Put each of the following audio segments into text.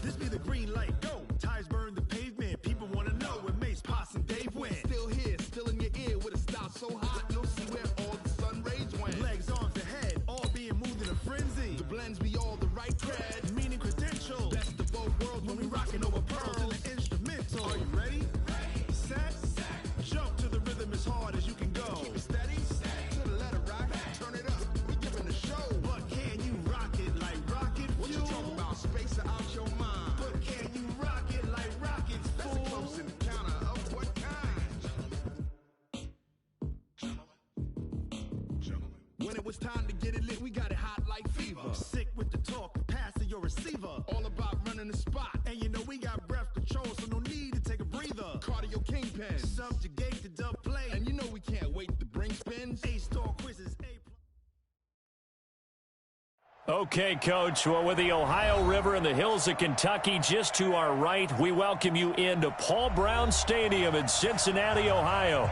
This be the green light, go. Tires burn the pavement, people wanna know where Mace, Potts, and Dave went. Still here, still in your ear with a style so hot, you'll see where all the sun rays went. Legs, arms, and head, all being moved in a frenzy. The blends be all the right cred, meaning credentials. best of both worlds When we rockin' over pearls in the instrumental. Are you ready? Set. Jump to the rhythm as hard as you can go. Keep it steady, to the letter rock, turn it up, we giving the show. But can you rock it like rocket What you fuel? talking about, space out your mind? But can you rock it like rockets, That's a fool? close encounter of what kind? When it was time to get it lit, we got it hot like fever. Sick with the talk, pass to your receiver. All about running the spot, And you know we got breath control, so no need to take a breather. cardio kingpin. Subjugate the dub play. And you know we can't wait to bring spins. A-star quizzes, Okay, Coach. Well, with the Ohio River and the hills of Kentucky just to our right, we welcome you into Paul Brown Stadium in Cincinnati, Ohio.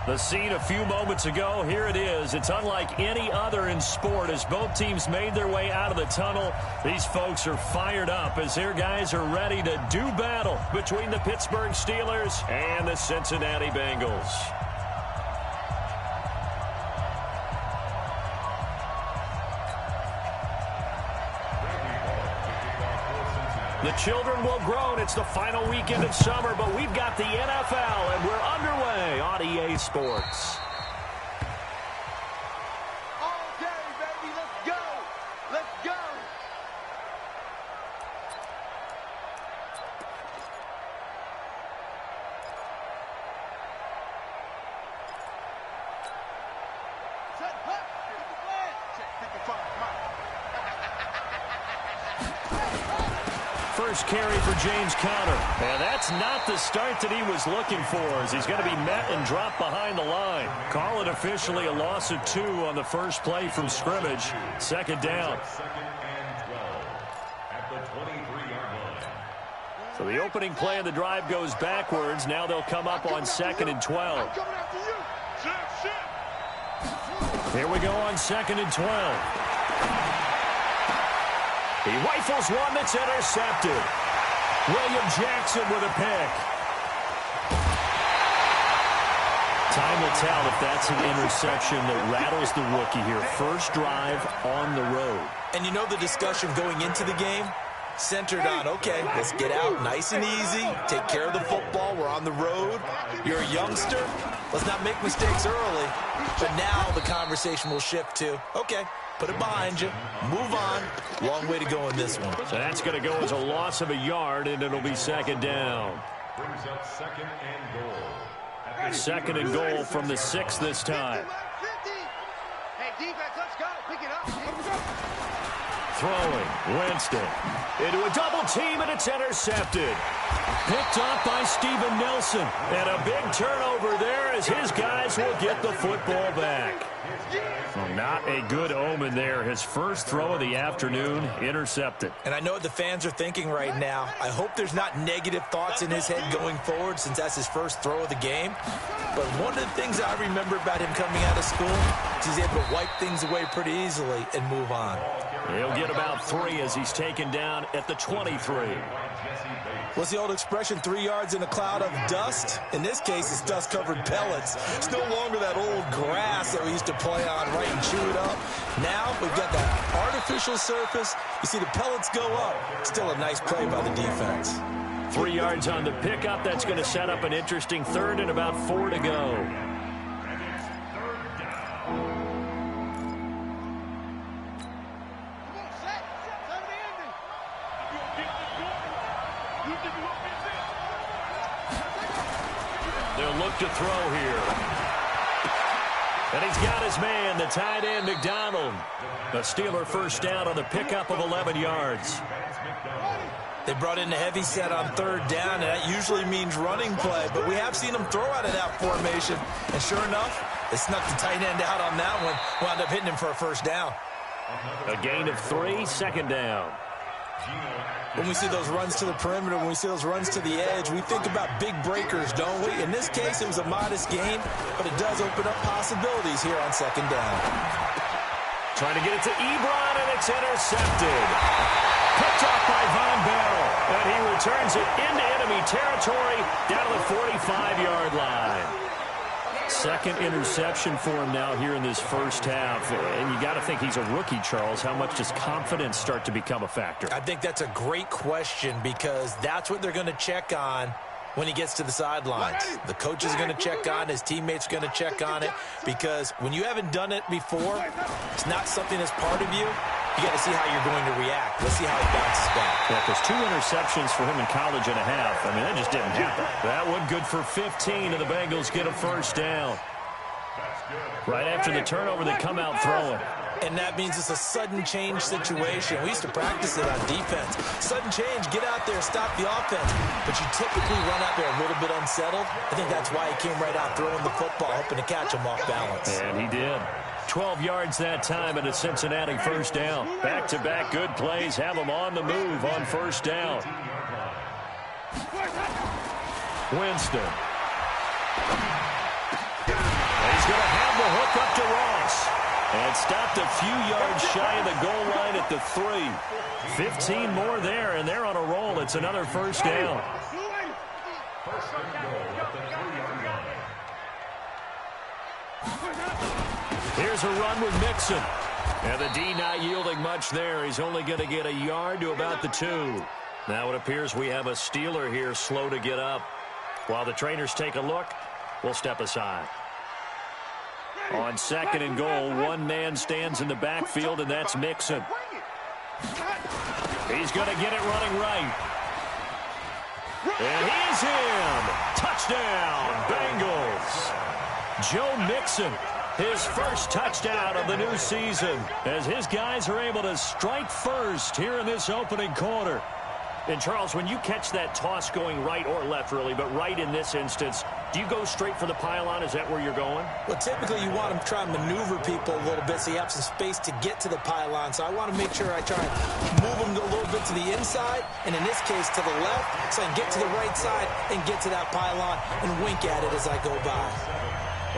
The scene a few moments ago, here it is. It's unlike any other in sport as both teams made their way out of the tunnel. These folks are fired up as their guys are ready to do battle between the Pittsburgh Steelers and the Cincinnati Bengals. The children will groan. It's the final weekend of summer, but we've got the NFL, and we're underway on EA Sports. All day, baby. Let's go. Let's go. Set, hut, get the flag. Check 55, come on. First carry for James Conner. And that's not the start that he was looking for, as he's going to be met and dropped behind the line. Call it officially a loss of 2 on the first play from scrimmage. Second down. So the opening play of the drive goes backwards. Now they'll come up on 2nd and 12. I'm coming after you. Here we go on 2nd and 12. He rifles one that's intercepted. William Jackson with a pick. Time will tell if that's an interception that rattles the rookie here. First drive on the road. And you know the discussion going into the game? Centered on, okay, let's get out nice and easy, take care of the football, we're on the road, you're a youngster, let's not make mistakes early. But now the conversation will shift to, okay, put it behind you, move on, long way to go in this one. So that's going to go as a loss of a yard, and it'll be second down. Brings up 2nd and goal. Second and goal from the 6 this time. Hey, defense, let's go. Pick it up. Throwing, Winston. Into a double team, and it's intercepted. Picked off by Steven Nelson. And a big turnover there as his guys will get the football back. Well, not a good omen there. His first throw of the afternoon, intercepted. And I know what the fans are thinking right now. I hope there's not negative thoughts in his head going forward since that's his first throw of the game. But one of the things I remember about him coming out of school is he's able to wipe things away pretty easily and move on. He'll get about 3 as he's taken down at the 23. What's the old expression, 3 yards in a cloud of dust? In this case, it's dust-covered pellets. It's no longer that old grass that we used to play on, right, and chew it up. Now we've got that artificial surface. You see the pellets go up. Still a nice play by the defense. 3 yards on the pickup. That's going to set up an interesting third and about 4 to go. They'll look to throw here. And he's got his man, the tight end, McDonald. The Steeler first down on the pickup of 11 yards. They brought in a heavy set on 3rd down, and that usually means running play. But we have seen them throw out of that formation. And sure enough, they snuck the tight end out on that one. Wound up hitting him for a first down. A gain of 3, second down. When we see those runs to the perimeter, when we see those runs to the edge, we think about big breakers, don't we? In this case, it was a modest gain, but it does open up possibilities here on 2nd down. Trying to get it to Ebron, and it's intercepted. Picked off by Von Bell, and returns it into enemy territory down to the 45-yard line. Second interception for him now here in this first half. And you got to think he's a rookie, Charles. How much does confidence start to become a factor? I think that's a great question because that's what they're going to check on when he gets to the sidelines. The coach is going to check on, his teammates are going to check on it, because when you haven't done it before, it's not something that's part of you. You got to see how you're going to react. Let's see how he bounces back. Yeah, because 2 interceptions for him in college and a half. I mean, that just didn't happen. That one good for 15, and the Bengals get a first down. Right after the turnover, they come out throwing. And that means it's a sudden change situation. We used to practice it on defense. Sudden change, get out there, stop the offense. But you typically run out there a little bit unsettled. I think that's why he came right out throwing the football, hoping to catch him off balance. And he did. 12 yards that time and a Cincinnati first down. Back-to-back good plays have them on the move on first down. Winston. He's going to have the hook up to Ross. And stopped a few yards shy of the goal line at the 3. 15 more there, and they're on a roll. It's another first down. First and goal at the 3-yard line. Here's a run with Mixon. And the D not yielding much there. He's only going to get a yard to about the 2. Now it appears we have a Steeler here slow to get up. While the trainers take a look, we'll step aside. On second and goal, one man stands in the backfield, and that's Mixon. He's going to get it running right. And he's in. Touchdown, Bengals. Joe Mixon, his first touchdown of the new season, as his guys are able to strike first here in this opening quarter. And, Charles, when you catch that toss going right or left, really, but right in this instance, do you go straight for the pylon? Is that where you're going? Well, typically you want to try and maneuver people a little bit so you have some space to get to the pylon. So I want to make sure I try and move them a little bit to the inside, and in this case to the left, so I can get to the right side and get to that pylon and wink at it as I go by.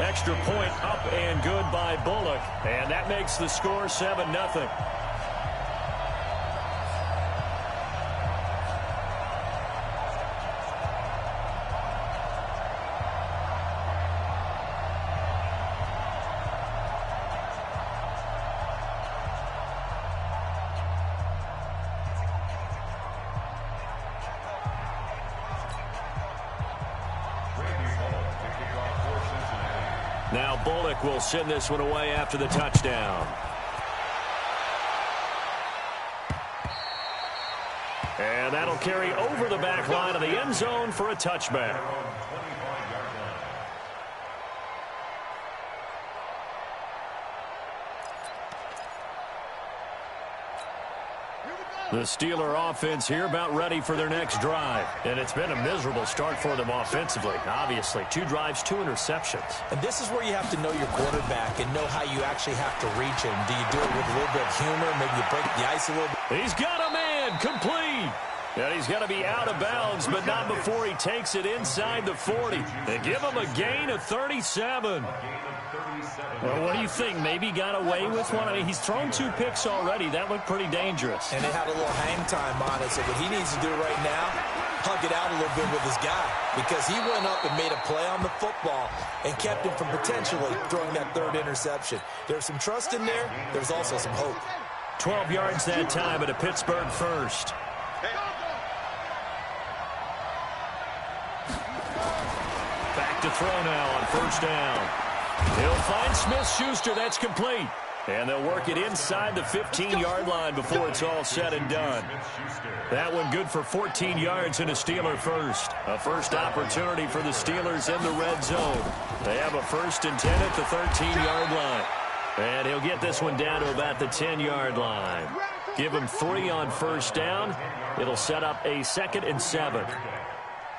Extra point up and good by Bullock, and that makes the score 7-0. Now Bullock will send this one away after the touchdown. And that'll carry over the back line of the end zone for a touchback. The Steeler offense here about ready for their next drive. And it's been a miserable start for them offensively. Obviously, 2 drives, 2 interceptions. And this is where you have to know your quarterback and know how you actually have to reach him. Do you do it with a little bit of humor? Maybe you break the ice a little bit? He's got a man complete. And he's going to be out of bounds, but not before he takes it inside the 40. They give him a gain of 37. Well, what do you think? Maybe got away with one? I mean, he's thrown 2 picks already. That looked pretty dangerous. And it had a little hang time on it. So what he needs to do right now, hug it out a little bit with his guy. Because he went up and made a play on the football and kept him from potentially throwing that 3rd interception. There's some trust in there. There's also some hope. 12 yards that time at a Pittsburgh first. Back to throw now on first down. He'll find Smith-Schuster. That's complete. And they'll work it inside the 15-yard line before it's all said and done. That one good for 14 yards and a Steeler first. A first opportunity for the Steelers in the red zone. They have a 1st and 10 at the 13-yard line. And he'll get this one down to about the 10-yard line. Give him 3 on first down. It'll set up a 2nd and 7.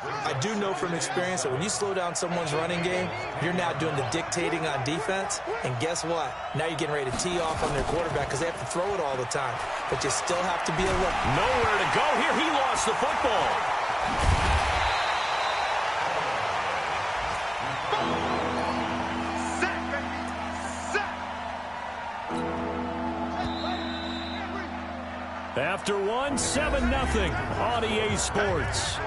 I do know from experience that when you slow down someone's running game, you're now doing the dictating on defense. And guess what? Now you're getting ready to tee off on their quarterback because they have to throw it all the time. But you still have to be alert. Nowhere to go here. He lost the football. after one, 7-0 on EA Sports.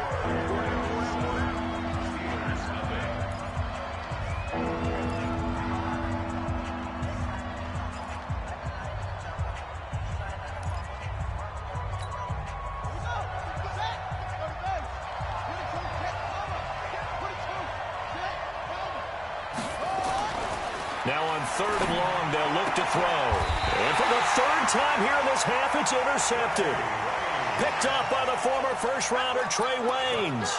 Now on 3rd and long, they'll look to throw. And for the 3rd time here in this half, it's intercepted. Picked up by the former first-rounder Trey Waynes.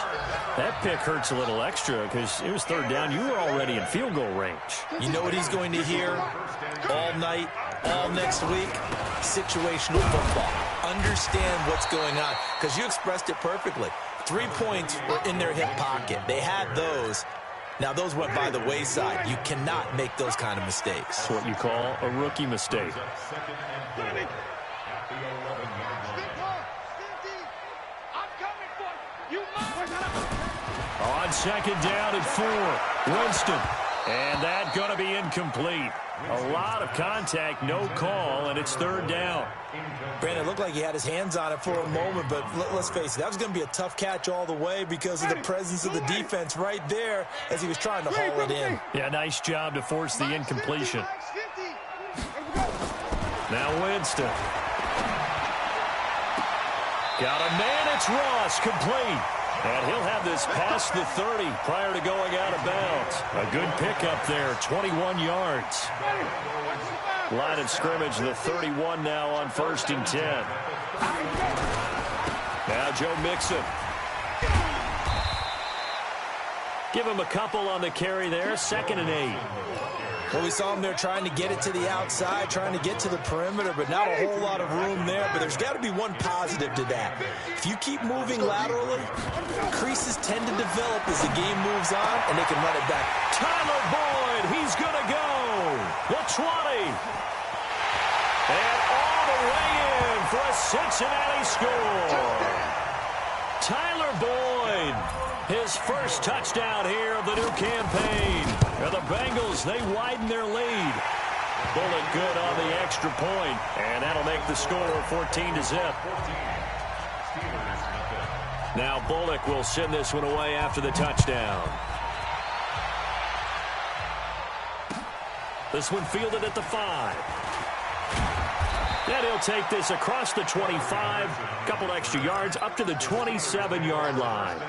That pick hurts a little extra because it was 3rd down. You were already in field goal range. You know what he's going to hear all night, all next week? Situational football. Understand what's going on because you expressed it perfectly. 3 points were in their hip pocket. They had those. Now, those went by the wayside. You cannot make those kind of mistakes. That's what you call a rookie mistake. On 2nd down and 4, Winston. And that's going to be incomplete. A lot of contact, no call, and it's 3rd down. Brandon, it looked like he had his hands on it for a moment, but let's face it, that was going to be a tough catch all the way because of the presence of the defense right there as he was trying to haul it in. Yeah, nice job to force the incompletion. Now Winston. Got a man, it's Ross, complete. And he'll have this past the 30 prior to going out of bounds. A good pickup there, 21 yards. Line of scrimmage, the 31 now on 1st and 10. Now Joe Mixon. Give him a couple on the carry there, 2nd and 8. Well, we saw him there trying to get it to the outside, trying to get to the perimeter, but not a whole lot of room there. But there's got to be one positive to that. If you keep moving laterally, creases tend to develop as the game moves on, and they can run it back. Tyler Boyd, he's going to go. The 20. And all the way in for a Cincinnati score. Tyler Boyd, his first touchdown here of the new campaign. And the Bengals, they widen their lead. Bullock good on the extra point, and that'll make the score 14-0. Now Bullock will send this one away after the touchdown. This one fielded at the 5. And he'll take this across the 25, a couple extra yards up to the 27-yard line.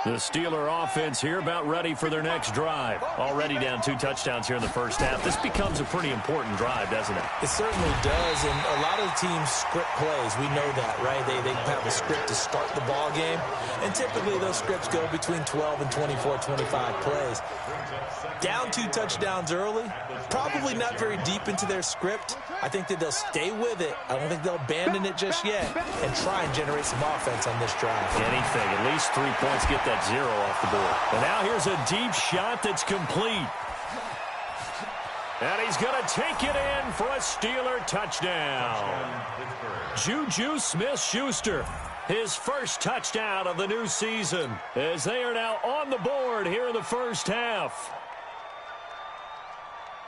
The Steeler offense here about ready for their next drive. Already down 2 touchdowns here in the first half. This becomes a pretty important drive, doesn't it? It certainly does, and a lot of teams script plays. We know that, right? They have a script to start the ball game, and typically those scripts go between 12 and 24, 25 plays. Down 2 touchdowns early, probably not very deep into their script. I think that they'll stay with it. I don't think they'll abandon it just yet and try and generate some offense on this drive. Anything, at least 3 points, get that 0 off the board. And now here's a deep shot that's complete. And he's going to take it in for a Steeler touchdown. Juju Smith-Schuster, his first touchdown of the new season, as they are now on the board here in the first half.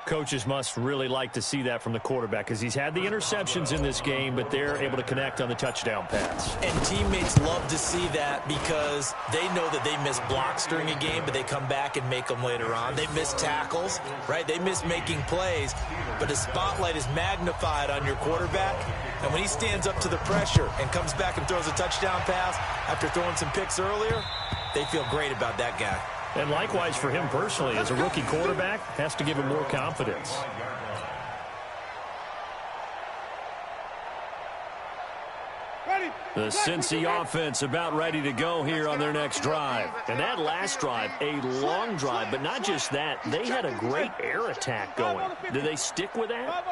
Coaches must really like to see that from the quarterback because he's had the interceptions in this game, but they're able to connect on the touchdown pass. And teammates love to see that because they know that they miss blocks during a game, but they come back and make them later on. They miss tackles, right? They miss making plays, but the spotlight is magnified on your quarterback. And when he stands up to the pressure and comes back and throws a touchdown pass after throwing some picks earlier, they feel great about that guy. And likewise for him personally, as a rookie quarterback, has to give him more confidence. The Cincy offense about ready to go here on their next drive. And that last drive, a long drive, but not just that. They had a great air attack going. Do they stick with that?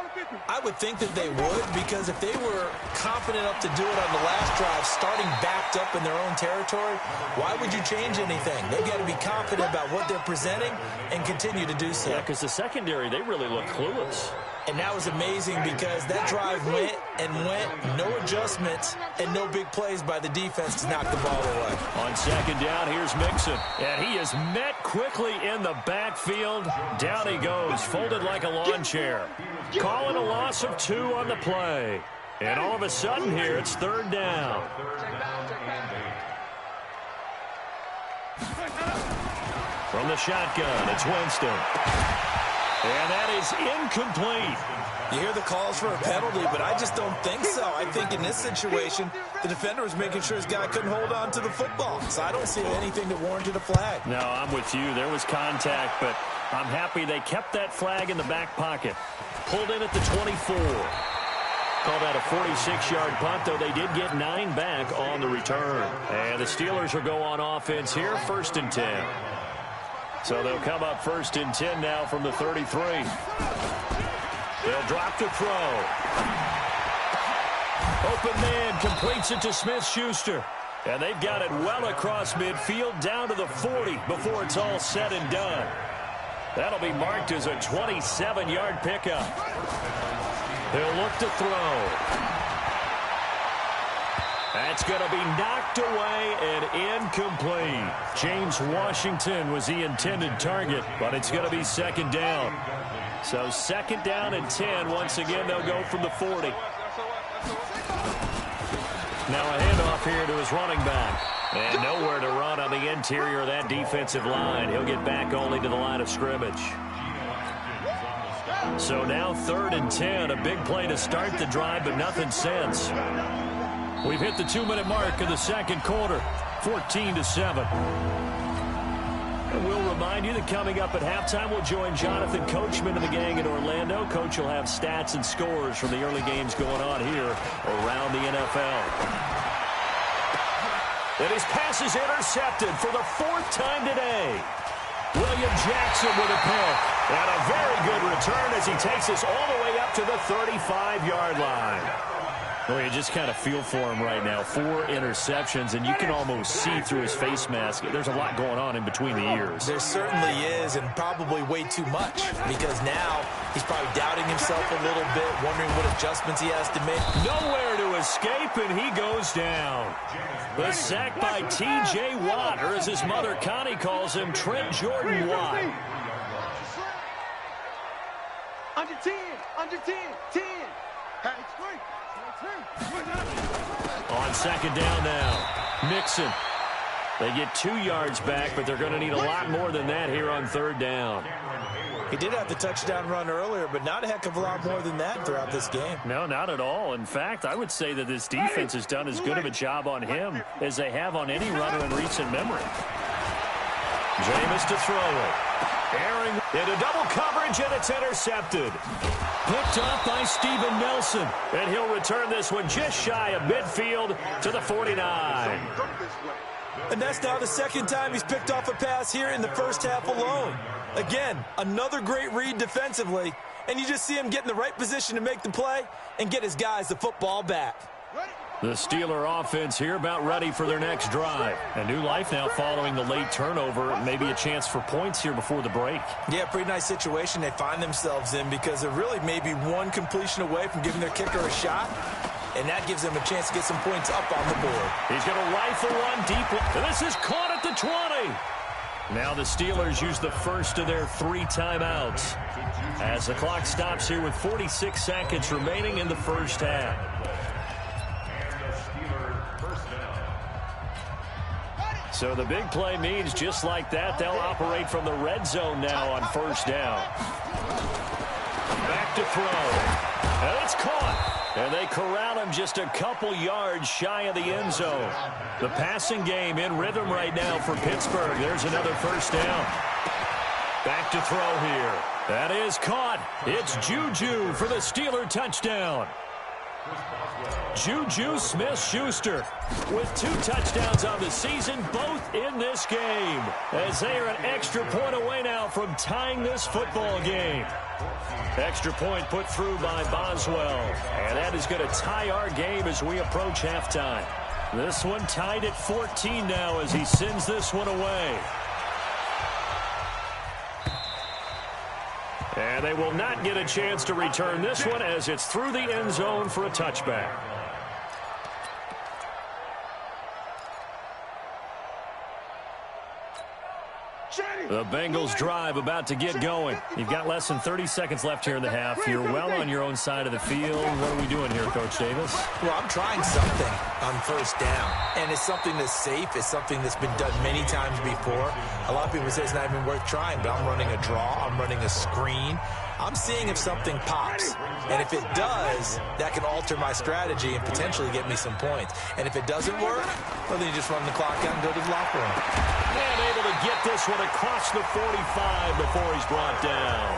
I would think that they would, because if they were confident enough to do it on the last drive, starting backed up in their own territory, why would you change anything? They've got to be confident about what they're presenting and continue to do so. Yeah, because the secondary, they really look clueless. And that was amazing because that drive went and went, no adjustments and no big plays by the defense to knock the ball away. On second down, here's Mixon. And he is met quickly in the backfield. Down he goes, folded like a lawn chair. Calling a loss of 2 on the play. And all of a sudden here, it's third down. From the shotgun, it's Winston. And that is incomplete. You hear the calls for a penalty, but I just don't think so. I think in this situation, the defender was making sure his guy couldn't hold on to the football. So I don't see anything that warranted a flag. No, I'm with you. There was contact, but I'm happy they kept that flag in the back pocket. Pulled in at the 24. Called out a 46-yard punt, though they did get 9 back on the return. And the Steelers will go on offense here, 1st and 10. So they'll come up 1st and 10 now from the 33. They'll drop to throw. Open man completes it to Smith-Schuster. And they've got it well across midfield down to the 40 before it's all said and done. That'll be marked as a 27-yard pickup. He'll look to throw. That's going to be knocked away and incomplete. James Washington was the intended target, but it's going to be second down. So second down and 10. Once again, they'll go from the 40. Now a handoff here to his running back. And nowhere to run on the interior of that defensive line. He'll get back only to the line of scrimmage. So now 3rd and 10. A big play to start the drive, but nothing since. We've hit the 2-minute mark of the second quarter, 14-7. And we'll remind you that coming up at halftime, we'll join Jonathan Coachman and the gang in Orlando. Coach will have stats and scores from the early games going on here around the NFL. And his pass is intercepted for the 4th time today. William Jackson with a pick. And a very good return as he takes us all the way up to the 35-yard line. Well, you just kind of feel for him right now. 4 interceptions, and you can almost see through his face mask. There's a lot going on in between the ears. There certainly is, and probably way too much, because now he's probably doubting himself a little bit, wondering what adjustments he has to make. Nowhere to escape, and he goes down. The sack by T.J. Watt, or as his mother Connie calls him, Trent Jordan Watt. Under 10, under 10, 10. On second down now, Mixon. They get 2 yards back, but they're going to need a lot more than that here on 3rd down. He did have the touchdown run earlier, but not a heck of a lot more than that throughout this game. No, not at all. In fact, I would say that this defense has done as good of a job on him as they have on any runner in recent memory. Jameis to throw it. Airing into double coverage, and it's intercepted. Picked off by Steven Nelson. And he'll return this one just shy of midfield to the 49. And that's now the 2nd time he's picked off a pass here in the first half alone. Again, another great read defensively. And you just see him get in the right position to make the play and get his guys the football back. The Steeler offense here about ready for their next drive. A new life now following the late turnover. Maybe a chance for points here before the break. Yeah, pretty nice situation they find themselves in because they're really maybe one completion away from giving their kicker a shot. And that gives them a chance to get some points up on the board. He's going to rifle one deep. And this is caught at the 20. Now the Steelers use the first of their 3 timeouts as the clock stops here with 46 seconds remaining in the first half. So the big play means just like that, they'll operate from the red zone now on 1st down. Back to throw. And it's caught. And they corral him just a couple yards shy of the end zone. The passing game in rhythm right now for Pittsburgh. There's another 1st down. Back to throw here. That is caught. It's Juju for the Steeler touchdown. Juju Smith-Schuster with 2 touchdowns on the season, both in this game, as they are an extra point away now from tying this football game. Extra point put through by Boswell, and that is going to tie our game as we approach halftime. This one tied at 14 now as he sends this one away. And And they will not get a chance to return this one as it's through the end zone for a touchback. The Bengals drive about to get going. You've got less than 30 seconds left here in the half. You're well on your own side of the field. What are we doing here, Coach Davis? Well, I'm trying something on first down, and it's something that's safe. It's something that's been done many times before. A lot of people say it's not even worth trying, but I'm running a draw. I'm running a screen. I'm seeing if something pops, and if it does, that can alter my strategy and potentially get me some points. And if it doesn't work, well, then you just run the clock out and go to the locker room. And able to get this one across the 45 before he's brought down.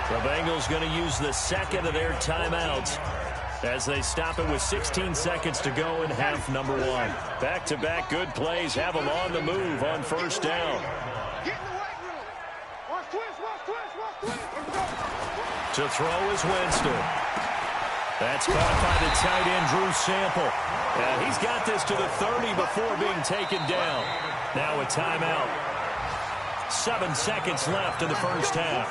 The Bengals going to use the second of their timeouts as they stop it with 16 seconds to go in half number one. Back-to-back good plays have them on the move on first down. To throw is Winston. That's caught by the tight end, Drew Sample. And he's got this to the 30 before being taken down. Now a timeout. 7 seconds left in the first half.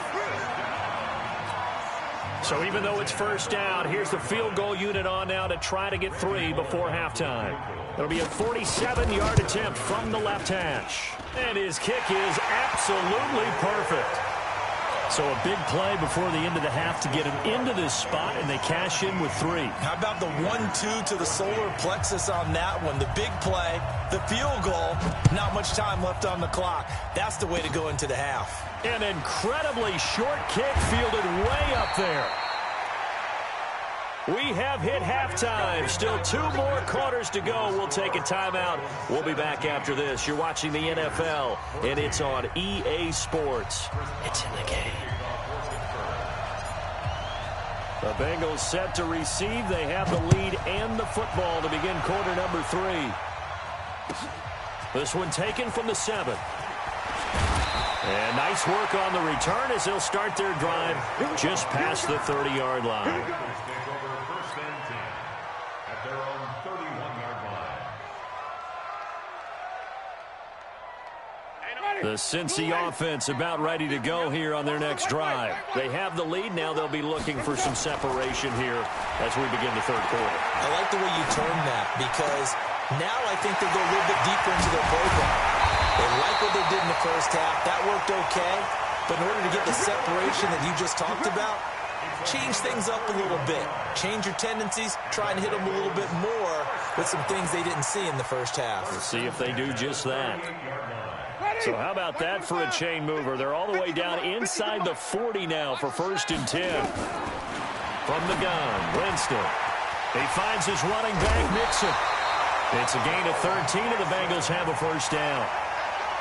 So even though it's first down, here's the field goal unit on now to try to get 3 before halftime. It'll be a 47-yard attempt from the left hash. And his kick is absolutely perfect. So a big play before the end of the half to get him into this spot, and they cash in with 3. How about the 1-2 to the solar plexus on that one? The big play, the field goal, not much time left on the clock. That's the way to go into the half. An incredibly short kick fielded way up there. We have hit halftime. Still 2 more quarters to go. We'll take a timeout. We'll be back after this. You're watching the NFL, and it's on EA Sports. It's in the game. The Bengals set to receive. They have the lead and the football to begin quarter number 3. This one taken from the 7. And nice work on the return as they'll start their drive just past the 30-yard line. The Cincy offense about ready to go here on their next drive. They have the lead. Now they'll be looking for some separation here as we begin the third quarter. I like the way you term that because now I think they'll go a little bit deeper into their program. They like what they did in the first half. That worked okay. But in order to get the separation that you just talked about, change things up a little bit. Change your tendencies. Try and hit them a little bit more with some things they didn't see in the first half. We'll see if they do just that. So how about that for a chain mover? They're all the way down inside the 40 now for 1st and 10. From the gun, Winston. He finds his running back, Mixon. It's a gain of 13, and the Bengals have a first down.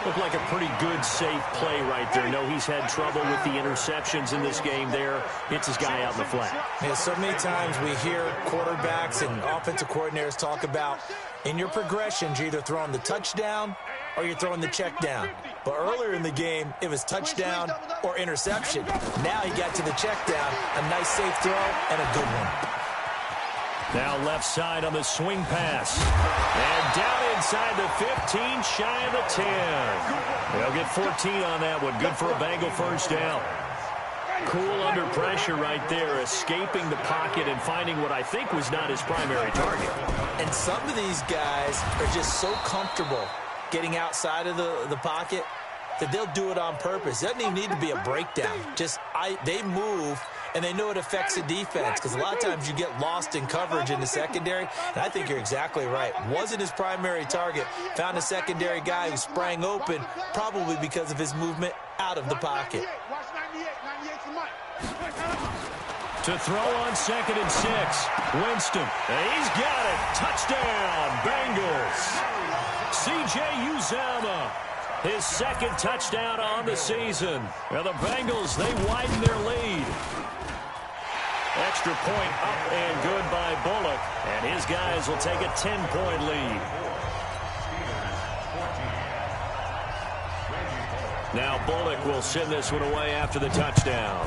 Looked like a pretty good, safe play right there. No, he's had trouble with the interceptions in this game there. Hits his guy out in the flat. Yeah, so many times we hear quarterbacks and offensive coordinators talk about in your progressions, you're either throwing the touchdown or you're throwing the check down. But earlier in the game, it was touchdown or interception. Now he got to the check down, a nice safe throw, and a good one. Now left side on the swing pass. And down inside the 15, shy of the 10. They'll get 14 on that one. Good for a Bengal first down. Cool under pressure right there, escaping the pocket and finding what I think was not his primary target. And some of these guys are just so comfortable getting outside of the pocket that they'll do it on purpose. It doesn't even need to be a breakdown. They move, and they know it affects the defense because a lot of times you get lost in coverage in the secondary, and I think you're exactly right. Wasn't his primary target. Found a secondary guy who sprang open, probably because of his movement out of the pocket. To throw on 2nd and 6. Winston. And he's got it. Touchdown, Bengals. C.J. Uzomah. His 2nd touchdown on the season. Now the Bengals, they widen their lead. Extra point up and good by Bullock. And his guys will take a 10-point lead. Now Bullock will send this one away after the touchdown.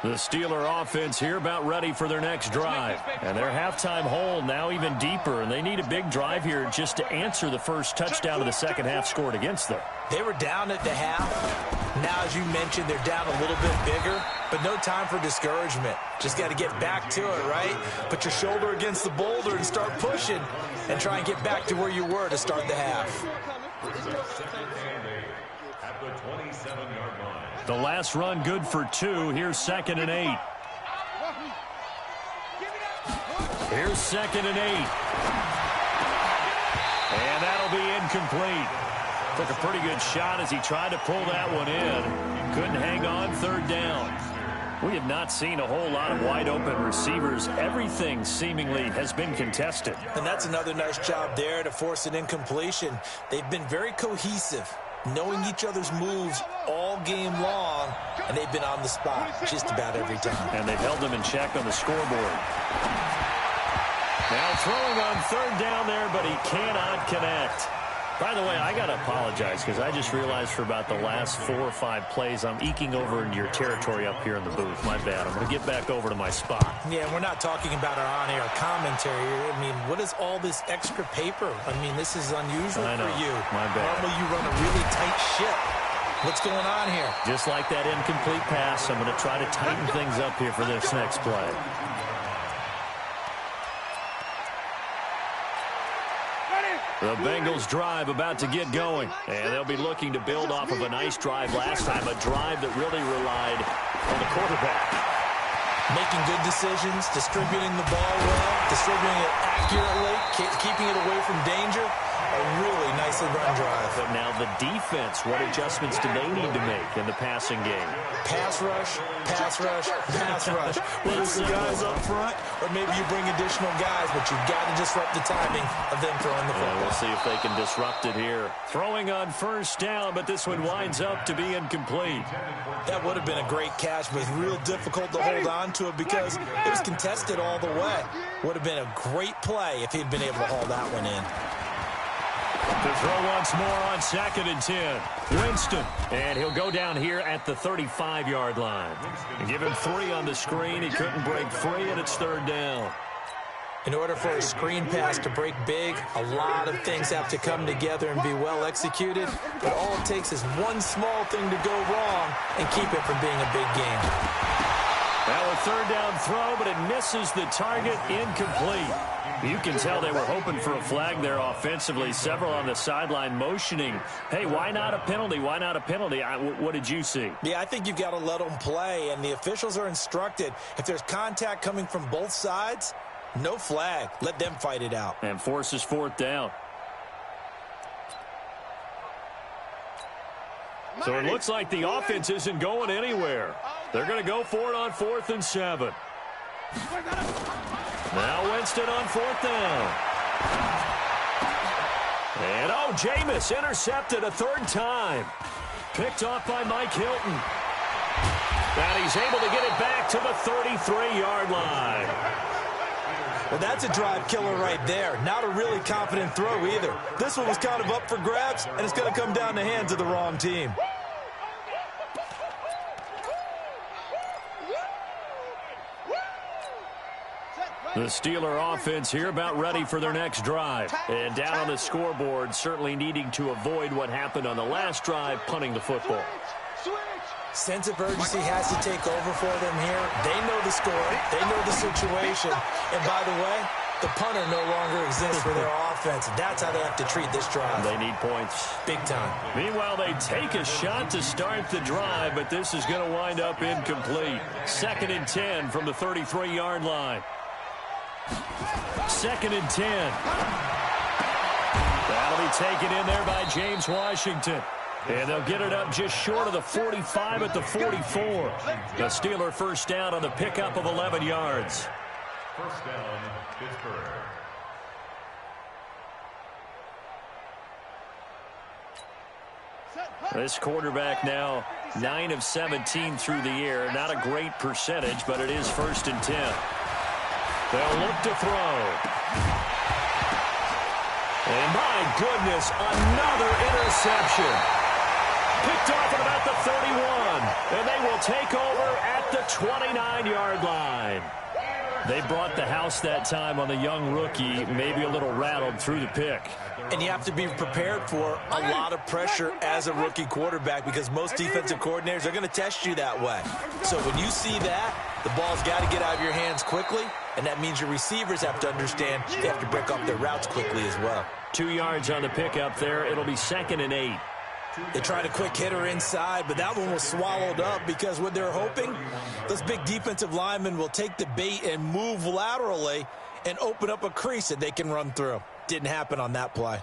The The Steeler offense here about ready for their next drive. And their halftime hole now even deeper, and they need a big drive here just to answer the first touchdown of the second half scored against them. They were down at the half. Now, as you mentioned, they're down a little bit bigger, but no time for discouragement. Just got to get back to it, right? Put your shoulder against the boulder and start pushing and try and get back to where you were to start the half. At the 27-yard line. The last run good for 2. Here's 2nd and 8. Here's 2nd and 8. And that'll be incomplete. Took a pretty good shot as he tried to pull that one in. Couldn't hang on, 3rd down. We have not seen a whole lot of wide-open receivers. Everything seemingly has been contested. And that's another nice job there to force an incompletion. They've been very cohesive, knowing each other's moves all game long, and they've been on the spot just about every time. And they've held them in check on the scoreboard. Now throwing on 3rd down there, but he cannot connect. By the way, I got to apologize because I just realized for about the last 4 or 5 plays, I'm eking over into your territory up here in the booth. My bad. I'm going to get back over to my spot. Yeah, we're not talking about our on-air commentary. I mean, what is all this extra paper? I mean, this is unusual for you. My bad. Normally you run a really tight ship. What's going on here? Just like that incomplete pass, I'm going to try to tighten things up here for this next play. The Bengals drive about to get going, and they'll be looking to build off of a nice drive last time, a drive that really relied on the quarterback. Making good decisions, distributing the ball well, distributing it accurately, keeping it away from danger. A really nicely run drive. But now the defense, what adjustments do they need to make in the passing game? Pass rush, pass rush, pass rush. Whether it's the guys up front or maybe you bring additional guys, but you've got to disrupt the timing of them throwing the football. We'll see if they can disrupt it here. Throwing on 1st down, but this one winds up to be incomplete. That would have been a great catch, but it's real difficult to hold on to it because it was contested all the way. Would have been a great play if he'd been able to haul that one in. To throw once more on 2nd and 10. Winston. And he'll go down here at the 35-yard line. And give him 3 on the screen. He couldn't break free, and it's 3rd down. In order for a screen pass to break big, a lot of things have to come together and be well executed. But all it takes is one small thing to go wrong and keep it from being a big game. Now a 3rd down throw, but it misses the target, incomplete. You can tell they were hoping for a flag there offensively. Several on the sideline motioning, hey, why not a penalty? Why not a penalty? What did you see? Yeah, I think you've got to let them play, and the officials are instructed. If there's contact coming from both sides, no flag. Let them fight it out. And forces 4th down. So it looks like the offense isn't going anywhere. They're going to go for it on 4th and 7. Now Winston on 4th down. And, Jameis intercepted a 3rd time. Picked off by Mike Hilton. And he's able to get it back to the 33-yard line. Well, that's a drive killer right there. Not a really confident throw either. This one was kind of up for grabs, and it's going to come down the hands of the wrong team. The Steeler offense here about ready for their next drive. And down on the scoreboard, certainly needing to avoid what happened on the last drive, punting the football. Sense of urgency has to take over for them here. They know the score. They know the situation. And by the way, the punter no longer exists for their offense. That's how they have to treat this drive. They need points. Big time. Meanwhile, they take a shot to start the drive, but this is going to wind up incomplete. 2nd and 10 from the 33-yard line. 2nd and 10. That'll be taken in there by James Washington. And they'll get it up just short of the 45 at the 44. The Steeler 1st down on the pickup of 11 yards. 1st down, Pittsburgh. This quarterback now 9 of 17 through the air. Not a great percentage, but it is 1st and 10. They'll look to throw. And my goodness, another interception. Picked off at about the 31. And they will take over at the 29-yard line. They brought the house that time on the young rookie, maybe a little rattled through the pick. And you have to be prepared for a lot of pressure as a rookie quarterback because most defensive coordinators are going to test you that way. So when you see that, the ball's got to get out of your hands quickly, and that means your receivers have to understand they have to break off their routes quickly as well. 2 yards on the pickup there. It'll be 2nd and 8. They tried a quick hitter inside, but that one was swallowed up because what they're hoping, those big defensive linemen will take the bait and move laterally and open up a crease that they can run through. Didn't happen on that play.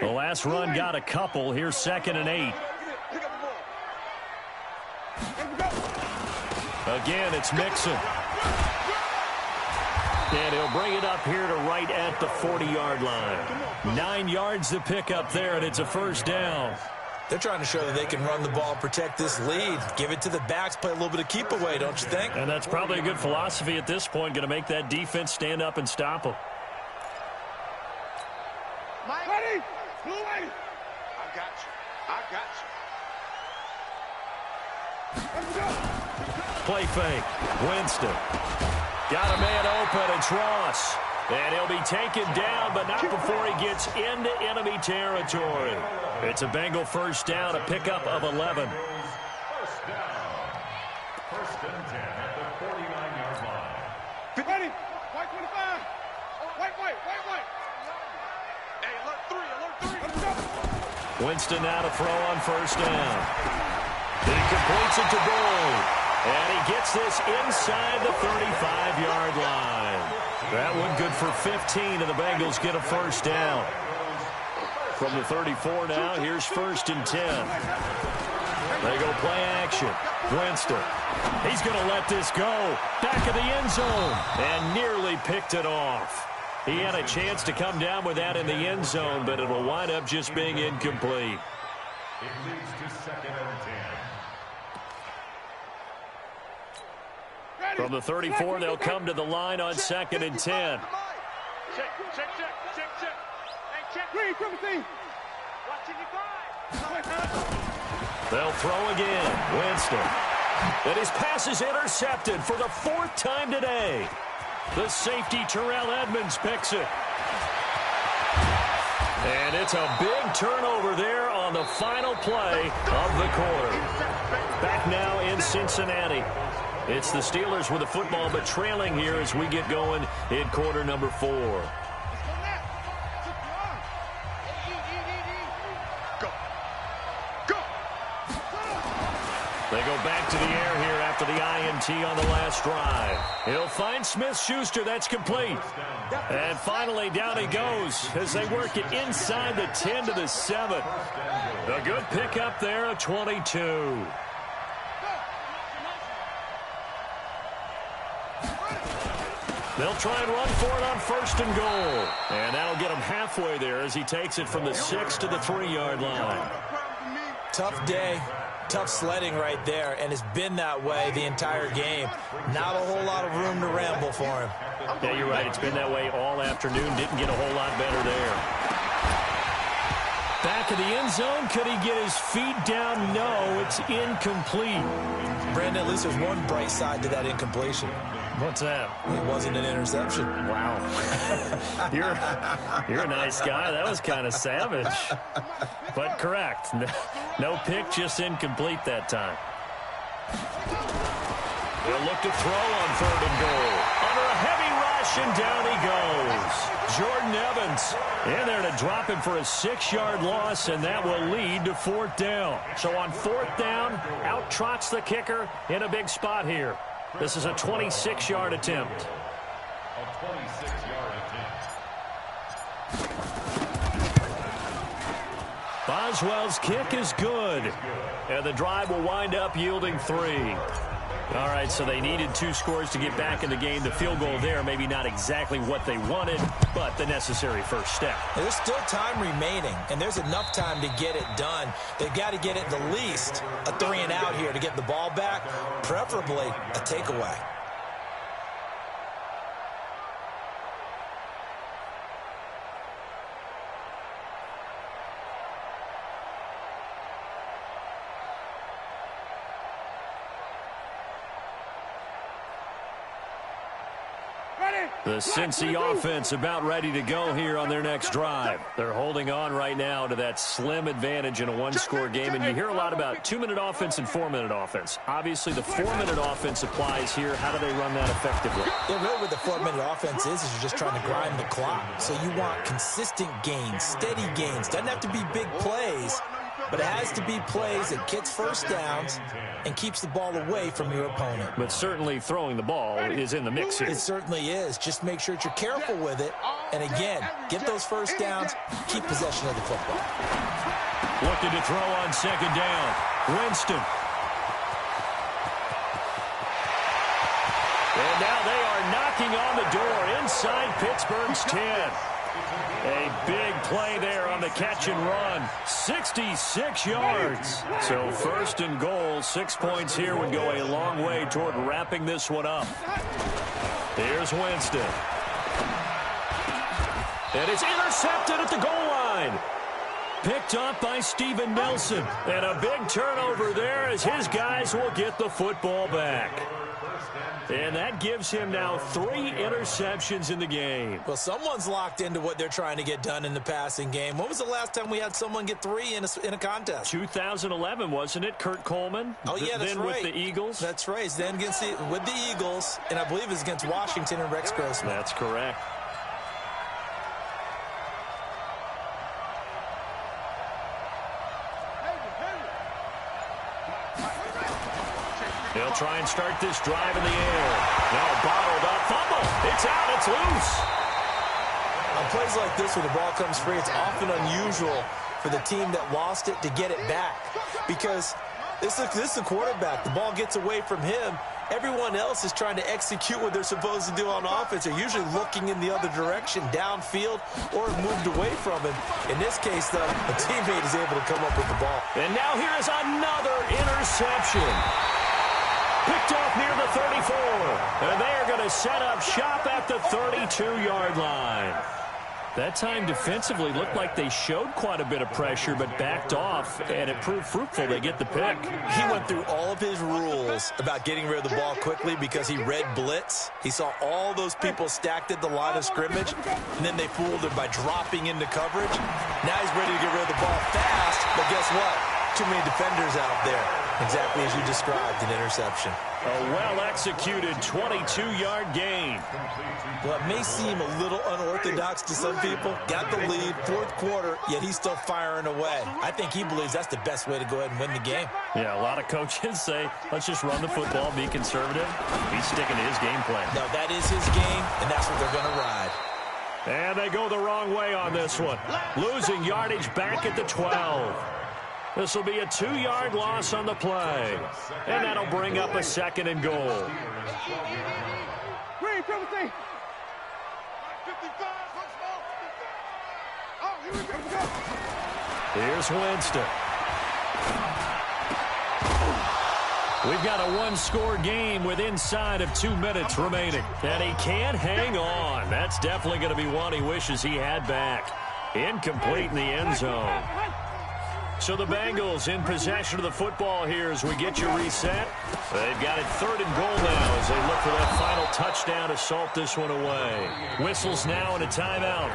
The last run got a couple. Here's 2nd and 8. Again, it's Mixon. And he'll bring it up here to right at the 40-yard line. 9 yards to pick up there, and it's a first down. They're trying to show that they can run the ball, protect this lead. Give it to the backs, play a little bit of keep away, don't you think? And that's probably a good philosophy at this point, going to make that defense stand up and stop them. Mike. Ready? Blue lady. I got you. I got you. Play fake. Winston. Got a man open. It's Ross. And he'll be taken down, but not before he gets into enemy territory. It's a Bengal first down, a pickup of 11. First down. 1st and 10 at the 49-yard line. Ready? White 25. White. Hey, alert 3. Winston now to throw on first down. He completes it to Bull. And he gets this inside the 35-yard line. That one good for 15, and the Bengals get a first down. From the 34 now, here's 1st and 10. They go play action. Winston. He's going to let this go. Back of the end zone. And nearly picked it off. He had a chance to come down with that in the end zone, but it'll wind up just being incomplete. It leads to 2nd and 10. From the 34, they'll come to the line on 2nd and 10. Check. Hey, check. Green, Timothy. Watching you guys. They'll throw again. Winston. And his pass is intercepted for the 4th time today. The safety, Terrell Edmonds, picks it. And it's a big turnover there on the final play of the quarter. Back now in Cincinnati. It's the Steelers with the football, but trailing here as we get going in quarter number 4. They go back to the air here after the INT on the last drive. He'll find Smith-Schuster. That's complete. And finally, down he goes as they work it inside the 10 to the 7. A good pickup there, a 22. They'll try and run for it on 1st and goal. And that'll get him halfway there as he takes it from the 6 to the 3-yard line. Tough day. Tough sledding right there, and it's been that way the entire game. Not a whole lot of room to ramble for him. Yeah, you're right. It's been that way all afternoon. Didn't get a whole lot better there. Back of the end zone. Could he get his feet down? No, it's incomplete. Brandon, at least there's one bright side to that incompletion. What's that? It wasn't an interception. Wow. You're a nice guy. That was kind of savage. But correct. No pick, just incomplete that time. They'll look to throw on 3rd and goal. Under a heavy rush, and down he goes. Jordan Evans in there to drop him for a 6-yard loss, and that will lead to 4th down. So on 4th down, out trots the kicker in a big spot here. This is a 26-yard attempt. A 26-yard attempt. Boswell's kick is good. And the drive will wind up yielding 3. All right, so they needed 2 scores to get back in the game. The field goal there, maybe not exactly what they wanted, but the necessary first step. There's still time remaining, and there's enough time to get it done. They've got to get it the least a 3 and out here to get the ball back, preferably a takeaway. The Cincy offense about ready to go here on their next drive. They're holding on right now to that slim advantage in a one-score game, and you hear a lot about 2-minute offense and 4-minute offense. Obviously, the 4-minute offense applies here. How do they run that effectively? Yeah, really what the 4-minute offense is you're just trying to grind the clock. So you want consistent gains, steady gains. Doesn't have to be big plays, but it has to be plays that gets first downs and keeps the ball away from your opponent. But certainly throwing the ball is in the mix here. It certainly is. Just make sure that you're careful with it. And again, get those first downs, keep possession of the football. Looking to throw on second down. Winston. And now they are knocking on the door inside Pittsburgh's 10. A big play there on the catch and run. 66 yards. So first and goal, 6 points here would go a long way toward wrapping this one up. Here's Winston. And it's intercepted at the goal line. Picked up by Steven Nelson. And a big turnover there as his guys will get the football back. And that gives him now 3 interceptions in the game. Well, someone's locked into what they're trying to get done in the passing game. When was the last time we had someone get 3 in a contest? 2011, wasn't it? Kurt Coleman? Oh, yeah, that's then right. With the Eagles? That's right. Then with the Eagles, and I believe it was against Washington and Rex Grossman. That's correct. They'll try and start this drive in the air. Now bottled up. Fumble. It's out. It's loose. On plays like this where the ball comes free, it's often unusual for the team that lost it to get it back. Because this is the quarterback. The ball gets away from him. Everyone else is trying to execute what they're supposed to do on offense. They're usually looking in the other direction, downfield, or moved away from him. In this case, though, a teammate is able to come up with the ball. And now here is another interception. Picked off near the 34. And they are going to set up shop at the 32-yard line. That time defensively looked like they showed quite a bit of pressure but backed off, and it proved fruitful. They get the pick. He went through all of his rules about getting rid of the ball quickly because he read blitz. He saw all those people stacked at the line of scrimmage, and then they fooled him by dropping into coverage. Now he's ready to get rid of the ball fast, but guess what? Too many defenders out there. Exactly as you described, an interception. A well-executed 22-yard gain. Well, it may seem a little unorthodox to some people. Got the lead, fourth quarter, yet he's still firing away. I think he believes that's the best way to go ahead and win the game. Yeah, a lot of coaches say, let's just run the football, be conservative. He's sticking to his game plan. No, that is his game, and that's what they're going to ride. And they go the wrong way on this one. Losing yardage back at the 12. This will be a 2-yard loss on the play. And that'll bring up a second and goal. Green, triple T. 55. Oh, here we go. Here's Winston. We've got a one-score game with inside of 2 minutes remaining. And he can't hang on. That's definitely going to be one he wishes he had back. Incomplete in the end zone. So the Bengals in possession of the football here as we get you reset. They've got it 3rd and goal now as they look for that final touchdown to salt this one away. Whistles now and a timeout.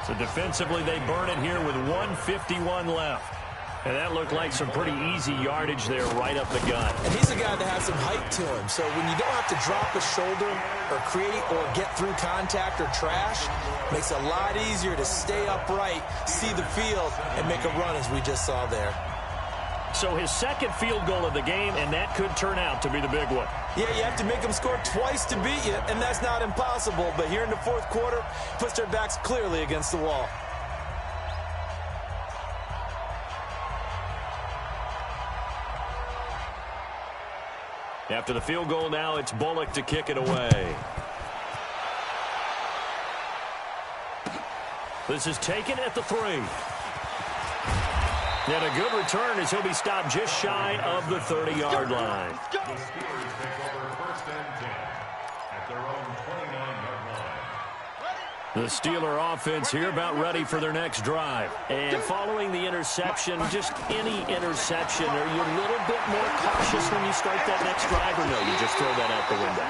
So defensively they burn it here with 1:51 left. And that looked like some pretty easy yardage there right up the gut. And he's a guy that has some height to him. So when you don't have to drop a shoulder or create or get through contact or trash, makes it a lot easier to stay upright, see the field, and make a run as we just saw there. So his second field goal of the game, and that could turn out to be the big one. Yeah, you have to make them score twice to beat you, and that's not impossible. But here in the fourth quarter, puts their backs clearly against the wall. After the field goal now, it's Bullock to kick it away. This is taken at the 3. And a good return as he'll be stopped just shy of the 30-yard line. The Steelers take over 1st and 10 at their own 29-yard line. The Steeler offense here about ready for their next drive. And following the interception, just any interception, are you a little bit more cautious when you start that next drive, or no, you just throw that out the window?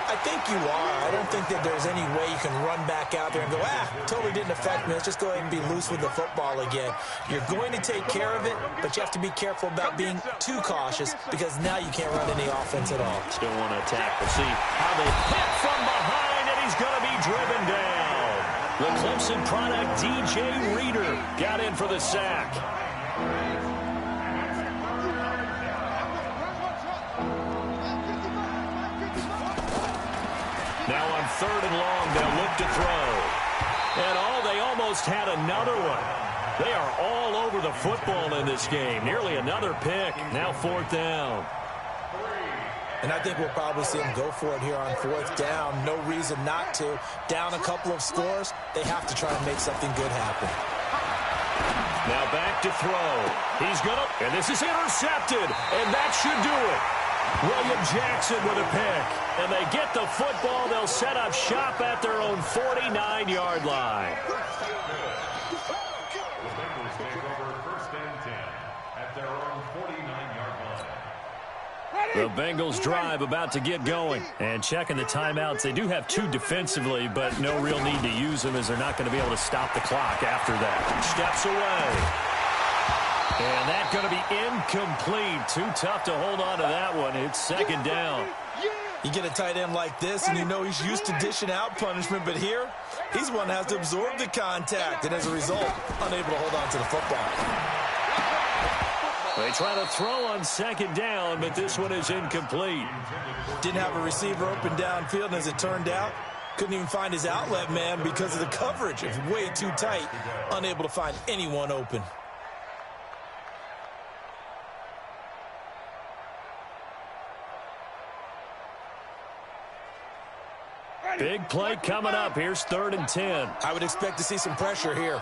I think you are. I don't think that there's any way you can run back out there and go, totally didn't affect me. Let's just go ahead and be loose with the football again. You're going to take care of it, but you have to be careful about being too cautious because now you can't run any offense at all. Still want to attack. We'll see how they hit from behind, and he's going to be driven down. The Clemson product, DJ Reader, got in for the sack. Now on 3rd and long, they'll look to throw. And they almost had another one. They are all over the football in this game. Nearly another pick. Now 4th down. And I think we'll probably see them go for it here on 4th down. No reason not to. Down a couple of scores, they have to try and make something good happen. Now back to throw. He's going to, and this is intercepted, and that should do it. William Jackson with a pick. And they get the football. They'll set up shop at their own 49-yard line. The Bengals take over 1st and 10 at their own 49-yard line. The Bengals drive about to get going. And checking the timeouts, they do have 2 defensively, but no real need to use them as they're not going to be able to stop the clock after that. Steps away. And that's going to be incomplete. Too tough to hold on to that one. It's 2nd down. You get a tight end like this, and you know he's used to dishing out punishment, but here, he's one that has to absorb the contact, and as a result, unable to hold on to the football. They try to throw on 2nd down, but this one is incomplete. Didn't have a receiver open downfield, and as it turned out, couldn't even find his outlet man because of the coverage. It's way too tight, unable to find anyone open. Big play coming up. Here's 3rd and 10. I would expect to see some pressure here.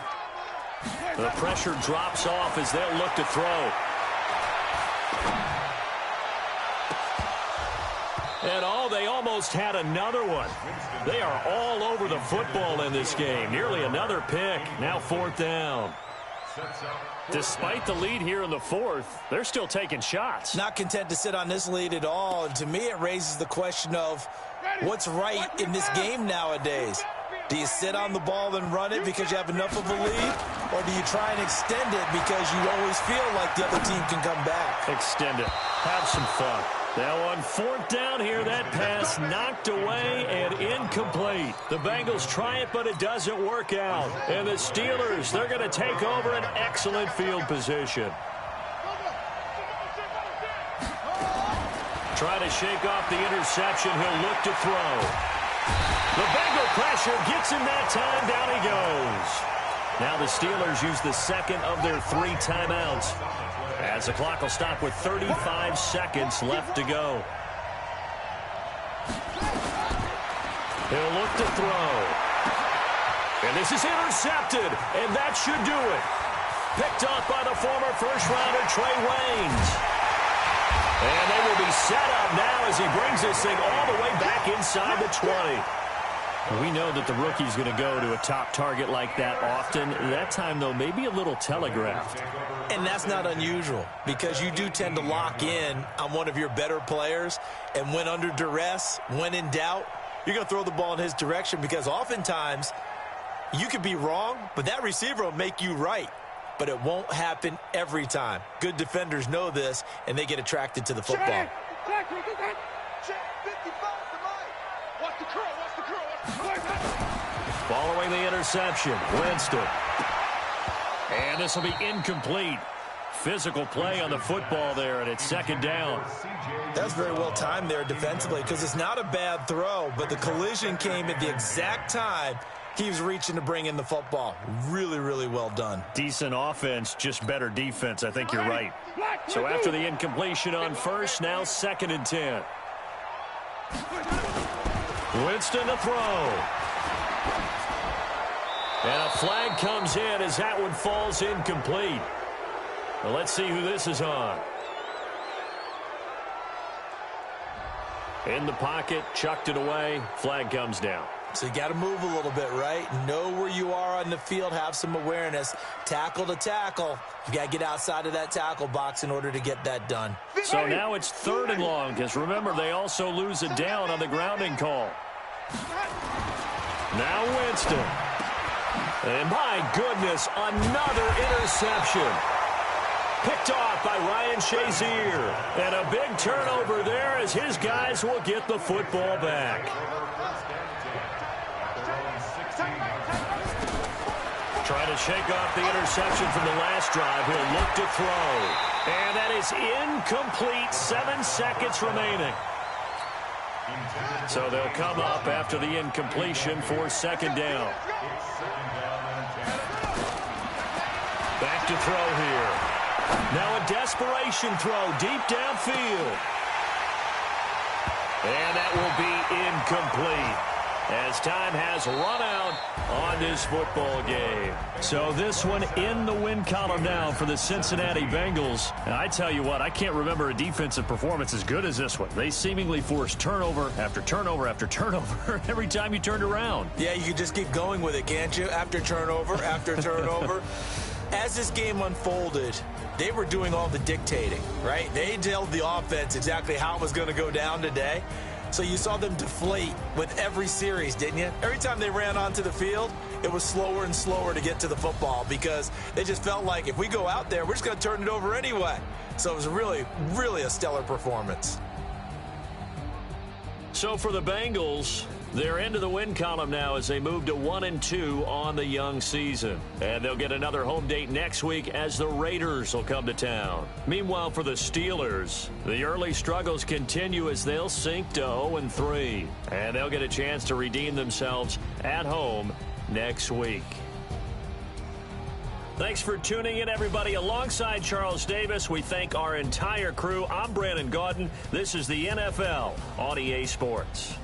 The pressure drops off as they'll look to throw. And they almost had another one. They are all over the football in this game. Nearly another pick. Now 4th down. Despite the lead here in the 4th, they're still taking shots. Not content to sit on this lead at all. And to me, it raises the question of what's right in this game nowadays. Do you sit on the ball and run it because you have enough of a lead? Or do you try and extend it because you always feel like the other team can come back? Extend it. Have some fun. Now on 4th down here, that pass knocked away and incomplete. The Bengals try it, but it doesn't work out. And the Steelers, they're going to take over an excellent field position. Try to shake off the interception. He'll look to throw. The Bengal pressure gets him that time. Down he goes. Now the Steelers use the 2nd of their 3 timeouts, as the clock will stop with 35 seconds left to go. He'll look to throw. And this is intercepted, and that should do it. Picked off by the former first-rounder Trey Waynes. And they will be set up now as he brings this thing all the way back inside the 20. We know that the rookie's going to go to a top target like that often. That time, though, maybe a little telegraphed. And that's not unusual because you do tend to lock in on one of your better players. And when under duress, when in doubt, you're going to throw the ball in his direction because oftentimes you could be wrong, but that receiver will make you right. But it won't happen every time. Good defenders know this, and they get attracted to the football. Following the interception, Winston. And this will be incomplete. Physical play on the football there, and it's 2nd down. That's very well timed there defensively because it's not a bad throw, but the collision came at the exact time he was reaching to bring in the football. Really, really well done. Decent offense, just better defense. I think you're right. So after the incompletion on 1st, now 2nd and 10. Winston to throw. And a flag comes in as that one falls incomplete. Well, let's see who this is on. In the pocket, chucked it away. Flag comes down. So you got to move a little bit, right? Know where you are on the field, have some awareness. Tackle to tackle. You got to get outside of that tackle box in order to get that done. So now it's 3rd and long, because remember, they also lose it down on the grounding call. Now Winston. And my goodness, another interception. Picked off by Ryan Shazier. And a big turnover there as his guys will get the football back. Trying to shake off the interception from the last drive. He'll look to throw. And that is incomplete. 7 seconds remaining. So they'll come up after the incompletion for 2nd down. Back to throw here. Now a desperation throw deep downfield. And that will be incomplete as time has run out on this football game. So this one in the win column now for the Cincinnati Bengals. And I tell you what, I can't remember a defensive performance as good as this one. They seemingly forced turnover after turnover after turnover every time you turned around. Yeah, you can just keep going with it, can't you? After turnover, after turnover. As this game unfolded, they were doing all the dictating, right? They told the offense exactly how it was going to go down today. So you saw them deflate with every series, didn't you? Every time they ran onto the field, it was slower and slower to get to the football because they just felt like if we go out there, we're just going to turn it over anyway. So it was really, really a stellar performance. So for the Bengals, they're into the win column now as they move to 1-2 on the young season. And they'll get another home date next week as the Raiders will come to town. Meanwhile, for the Steelers, the early struggles continue as they'll sink to 0-3. And they'll get a chance to redeem themselves at home next week. Thanks for tuning in, everybody. Alongside Charles Davis, we thank our entire crew. I'm Brandon Gaudin. This is the NFL on EA Sports.